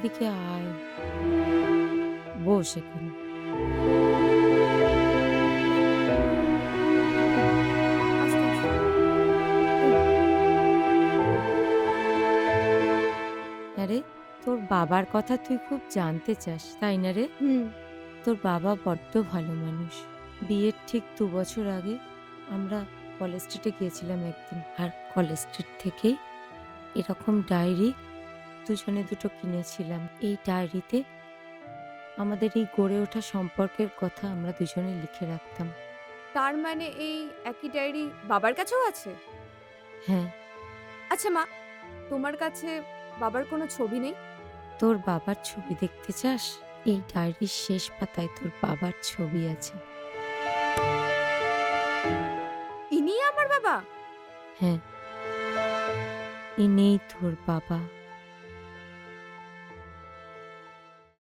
এদিকে আয়, বস এখানে। আস্তে, আস্তে। হুম, আরে, তোর বাবার কথা তুই খুব জানতে চাস, তাই না রে? হুম। তোর বাবা বড্ড ভালো মানুষ। বিয়ের ঠিক ২ বছর আগে আমরা কলেজ স্ট্রিটে গিয়েছিলাম একদিন। আর কলেজ স্ট্রিট থেকেই এরকম ডায়েরি দুজনে দুটো কিনেছিলাম। এই ডায়েরিতে আমাদের এই গড়ে ওঠা সম্পর্কের কথা আমরা দুজনে লিখে রাখতাম। তার মানে এই একই ডায়েরি বাবার কাছেও আছে? হ্যাঁ, আচ্ছা মা, তোমার কাছে বাবার কোনো ছবি নেই? তোর বাবার ছবি দেখতে চাস? এই ডায়েরির শেষ পাতায় তোর বাবার ছবি আছে। ইনিই আমার বাবা? হ্যাঁ, ইনিই তোর বাবা।